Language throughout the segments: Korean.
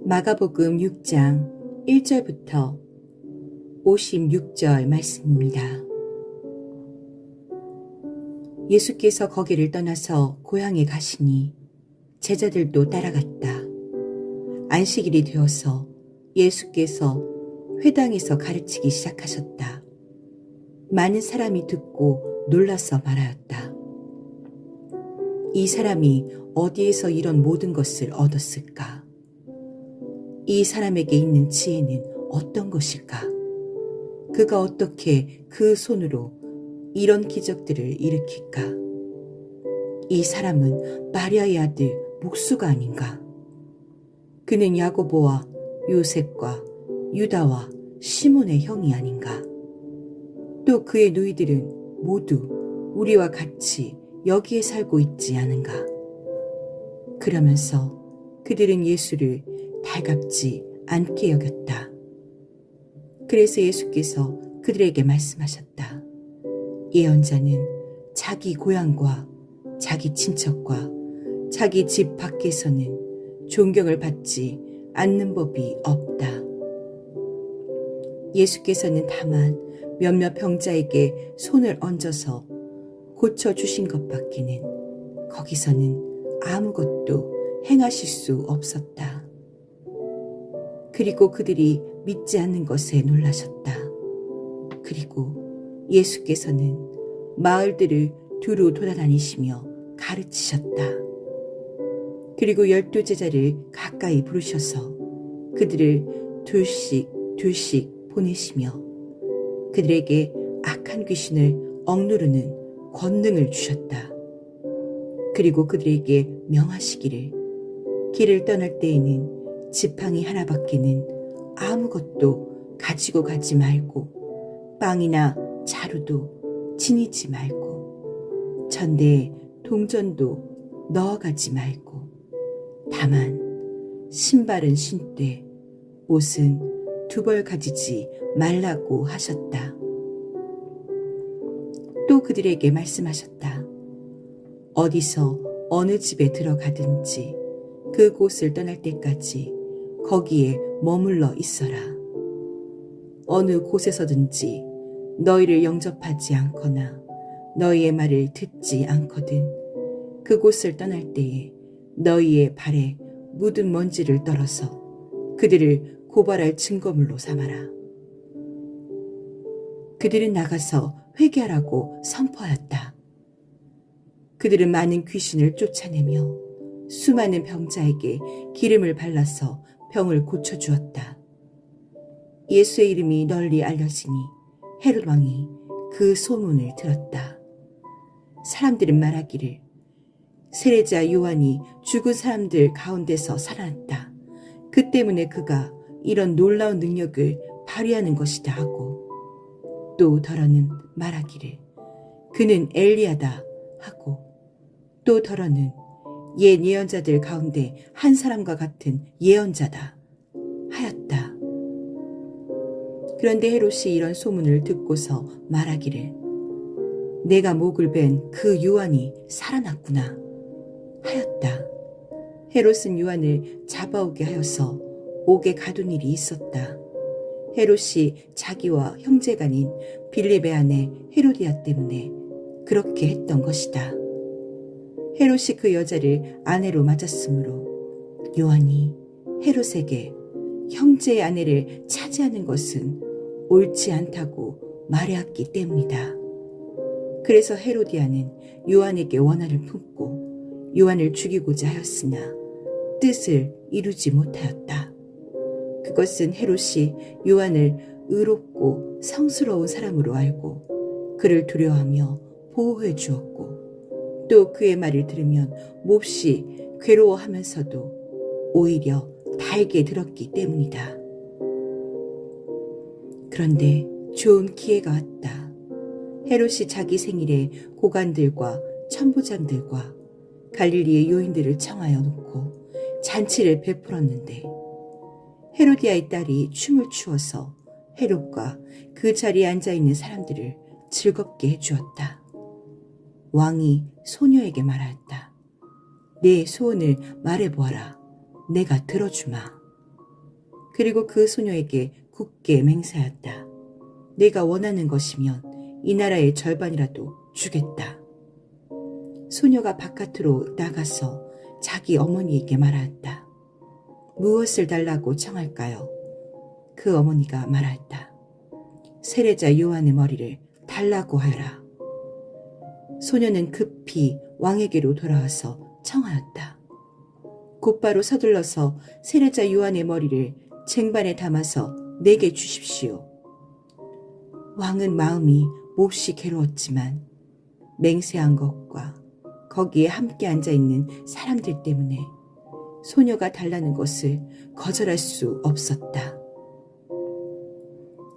마가복음 6장 1절부터 56절 말씀입니다. 예수께서 거기를 떠나서 고향에 가시니 제자들도 따라갔다. 안식일이 되어서 예수께서 회당에서 가르치기 시작하셨다. 많은 사람이 듣고 놀라서 말하였다. 이 사람이 어디에서 이런 모든 것을 얻었을까? 이 사람에게 있는 지혜는 어떤 것일까? 그가 어떻게 그 손으로 이런 기적들을 일으킬까? 이 사람은 마리아의 아들 목수가 아닌가? 그는 야고보와 요셉과 유다와 시몬의 형이 아닌가? 또 그의 누이들은 모두 우리와 같이 여기에 살고 있지 않은가? 그러면서 그들은 예수를 달갑지 않게 여겼다. 그래서 예수께서 그들에게 말씀하셨다. 예언자는 자기 고향과 자기 친척과 자기 집 밖에서는 존경을 받지 않는 법이 없다. 예수께서는 다만 몇몇 병자에게 손을 얹어서 고쳐주신 것밖에는 거기서는 아무것도 행하실 수 없었다. 그리고 그들이 믿지 않는 것에 놀라셨다. 그리고 예수께서는 마을들을 두루 돌아다니시며 가르치셨다. 그리고 12 제자를 가까이 부르셔서 그들을 둘씩 보내시며 그들에게 악한 귀신을 억누르는 권능을 주셨다. 그리고 그들에게 명하시기를 길을 떠날 때에는 지팡이 하나밖에는 아무것도 가지고 가지 말고 빵이나 자루도 지니지 말고 전대에 동전도 넣어가지 말고 다만 신발은 신되 옷은 두 벌 가지지 말라고 하셨다. 또 그들에게 말씀하셨다. 어디서 어느 집에 들어가든지 그곳을 떠날 때까지 거기에 머물러 있어라. 어느 곳에서든지 너희를 영접하지 않거나 너희의 말을 듣지 않거든 그곳을 떠날 때에 너희의 발에 묻은 먼지를 떨어서 그들을 고발할 증거물로 삼아라. 그들은 나가서 회개하라고 선포하였다. 그들은 많은 귀신을 쫓아내며 수많은 병자에게 기름을 발라서 병을 고쳐주었다. 예수의 이름이 널리 알려지니 헤롯 왕이 그 소문을 들었다. 사람들은 말하기를 세례자 요한이 죽은 사람들 가운데서 살아났다. 그 때문에 그가 이런 놀라운 능력을 발휘하는 것이다 하고 또 더러는 말하기를 그는 엘리야다 하고 또 더러는 옛 예언자들 가운데 한 사람과 같은 예언자다 하였다. 그런데 헤롯이 이런 소문을 듣고서 말하기를 내가 목을 벤 그 요한이 살아났구나 하였다. 헤롯은 요한을 잡아오게 하여서 옥에 가둔 일이 있었다. 헤롯이 자기와 형제간인 빌립의 아내 헤로디아 때문에 그렇게 했던 것이다. 헤롯이 그 여자를 아내로 맞았으므로 요한이 헤롯에게 형제의 아내를 차지하는 것은 옳지 않다고 말해왔기 때문이다. 그래서 헤로디아는 요한에게 원한을 품고 요한을 죽이고자 하였으나 뜻을 이루지 못하였다. 그것은 헤롯이 요한을 의롭고 성스러운 사람으로 알고 그를 두려워하며 보호해 주었고 또 그의 말을 들으면 몹시 괴로워하면서도 오히려 달게 들었기 때문이다. 그런데 좋은 기회가 왔다. 헤롯이 자기 생일에 고관들과 천부장들과 갈릴리의 요인들을 청하여 놓고 잔치를 베풀었는데 헤로디아의 딸이 춤을 추어서 헤롯과 그 자리에 앉아있는 사람들을 즐겁게 해주었다. 왕이 소녀에게 말하였다. 내 소원을 말해보아라. 내가 들어주마. 그리고 그 소녀에게 굳게 맹세하였다. 내가 원하는 것이면 이 나라의 절반이라도 주겠다. 소녀가 바깥으로 나가서 자기 어머니에게 말하였다. 무엇을 달라고 청할까요? 그 어머니가 말하였다. 세례자 요한의 머리를 달라고 하여라. 소녀는 급히 왕에게로 돌아와서 청하였다. 곧바로 서둘러서 세례자 요한의 머리를 쟁반에 담아서 내게 주십시오. 왕은 마음이 몹시 괴로웠지만 맹세한 것과 거기에 함께 앉아있는 사람들 때문에 소녀가 달라는 것을 거절할 수 없었다.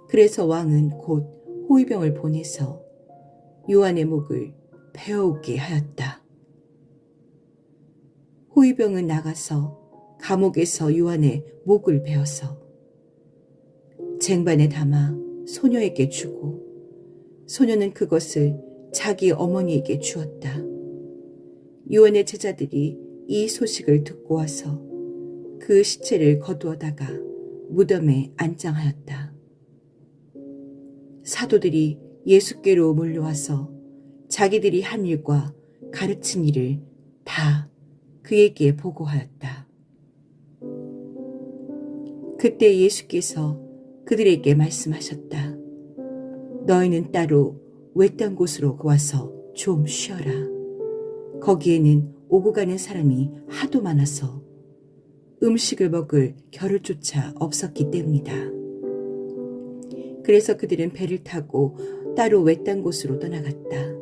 그래서 왕은 곧 호위병을 보내서 요한의 목을 베어오게 하였다. 호위병은 나가서 감옥에서 요한의 목을 베어서 쟁반에 담아 소녀에게 주고 소녀는 그것을 자기 어머니에게 주었다. 요한의 제자들이 이 소식을 듣고 와서 그 시체를 거두어다가 무덤에 안장하였다. 사도들이 예수께로 몰려와서 자기들이 한 일과 가르친 일을 다 그에게 보고하였다. 그때 예수께서 그들에게 말씀하셨다. 너희는 따로 외딴 곳으로 와서 좀 쉬어라. 거기에는 오고 가는 사람이 하도 많아서 음식을 먹을 겨를조차 없었기 때문이다. 그래서 그들은 배를 타고 따로 외딴 곳으로 떠나갔다.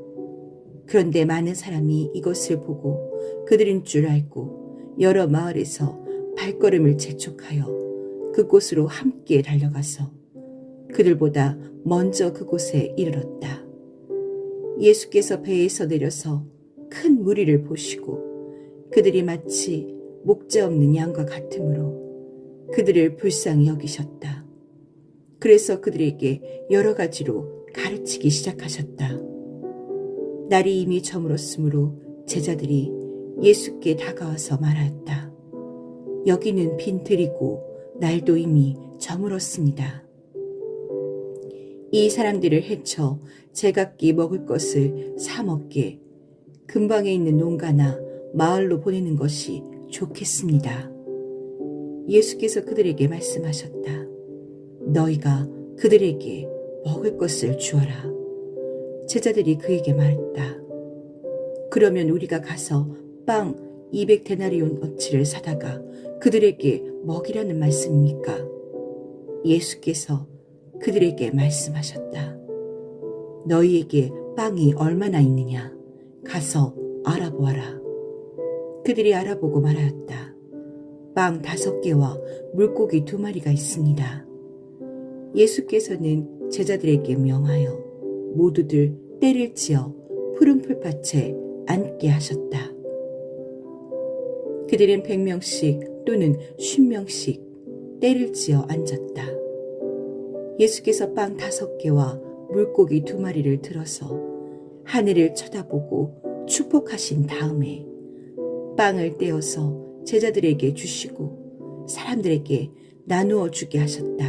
그런데 많은 사람이 이것을 보고 그들인 줄 알고 여러 마을에서 발걸음을 재촉하여 그곳으로 함께 달려가서 그들보다 먼저 그곳에 이르렀다. 예수께서 배에서 내려서 큰 무리를 보시고 그들이 마치 목자 없는 양과 같으므로 그들을 불쌍히 여기셨다. 그래서 그들에게 여러 가지로 가르치기 시작하셨다. 날이 이미 저물었으므로 제자들이 예수께 다가와서 말하였다. 여기는 빈들이고 날도 이미 저물었습니다. 이 사람들을 해쳐 제각기 먹을 것을 사 먹게 근방에 있는 농가나 마을로 보내는 것이 좋겠습니다. 예수께서 그들에게 말씀하셨다. 너희가 그들에게 먹을 것을 주어라. 제자들이 그에게 말했다. 그러면 우리가 가서 빵 200데나리온 어치를 사다가 그들에게 먹이라는 말씀입니까? 예수께서 그들에게 말씀하셨다. 너희에게 빵이 얼마나 있느냐? 가서 알아보아라. 그들이 알아보고 말하였다. 빵 5개와 물고기 2마리가 있습니다. 예수께서는 제자들에게 명하여 모두들 때를 지어 푸른 풀밭에 앉게 하셨다. 그들은 100명씩 또는 50명씩 때를 지어 앉았다. 예수께서 빵 5개와 물고기 2마리를 들어서 하늘을 쳐다보고 축복하신 다음에 빵을 떼어서 제자들에게 주시고 사람들에게 나누어 주게 하셨다.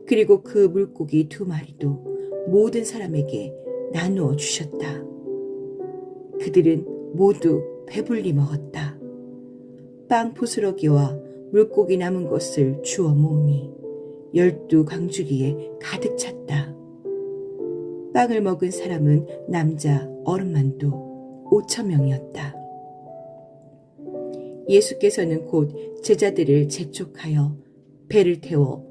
그리고 그 물고기 2마리도 모든 사람에게 나누어 주셨다. 그들은 모두 배불리 먹었다. 빵 부스러기와 물고기 남은 것을 주워 모으니 12 광주리에 가득 찼다. 빵을 먹은 사람은 남자 어른만도 5,000명이었다. 예수께서는 곧 제자들을 재촉하여 배를 태워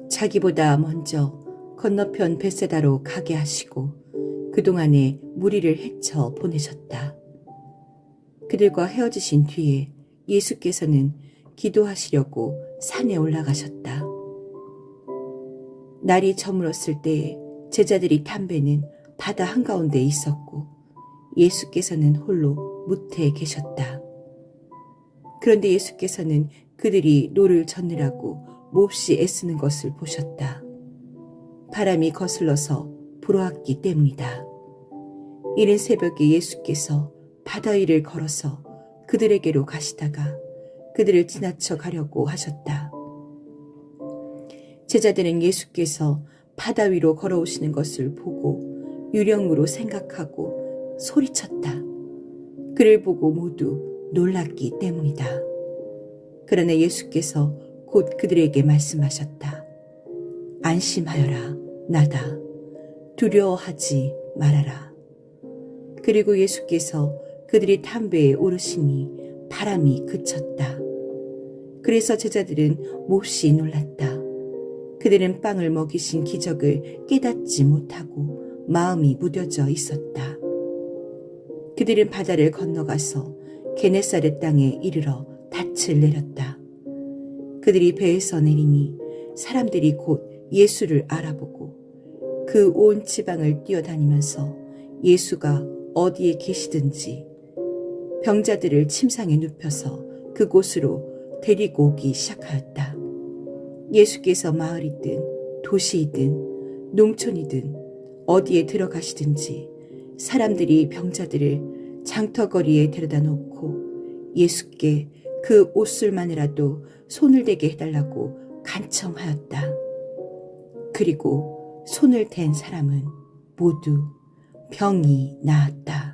자기보다 먼저 건너편 벳세다로 가게 하시고 그동안에 무리를 헤쳐 보내셨다. 그들과 헤어지신 뒤에 예수께서는 기도하시려고 산에 올라가셨다. 날이 저물었을 때에 제자들이 탄 배는 바다 한가운데 있었고 예수께서는 홀로 무태에 계셨다. 그런데 예수께서는 그들이 노를 젓느라고 몹시 애쓰는 것을 보셨다. 바람이 거슬러서 불어왔기 때문이다. 이른 새벽에 예수께서 바다 위를 걸어서 그들에게로 가시다가 그들을 지나쳐 가려고 하셨다. 제자들은 예수께서 바다 위로 걸어오시는 것을 보고 유령으로 생각하고 소리쳤다. 그를 보고 모두 놀랐기 때문이다. 그러나 예수께서 곧 그들에게 말씀하셨다. 안심하여라, 나다. 두려워하지 말아라. 그리고 예수께서 그들이 탄 배에 오르시니 바람이 그쳤다. 그래서 제자들은 몹시 놀랐다. 그들은 빵을 먹이신 기적을 깨닫지 못하고 마음이 무뎌져 있었다. 그들은 바다를 건너가서 게네사렛 땅에 이르러 닻을 내렸다. 그들이 배에서 내리니 사람들이 곧 예수를 알아보고 그 온 지방을 뛰어다니면서 예수가 어디에 계시든지 병자들을 침상에 눕혀서 그곳으로 데리고 오기 시작하였다. 예수께서 마을이든 도시이든 농촌이든 어디에 들어가시든지 사람들이 병자들을 장터거리에 데려다 놓고 예수께 그 옷술만이라도 손을 대게 해달라고 간청하였다. 그리고 손을 댄 사람은 모두 병이 나았다.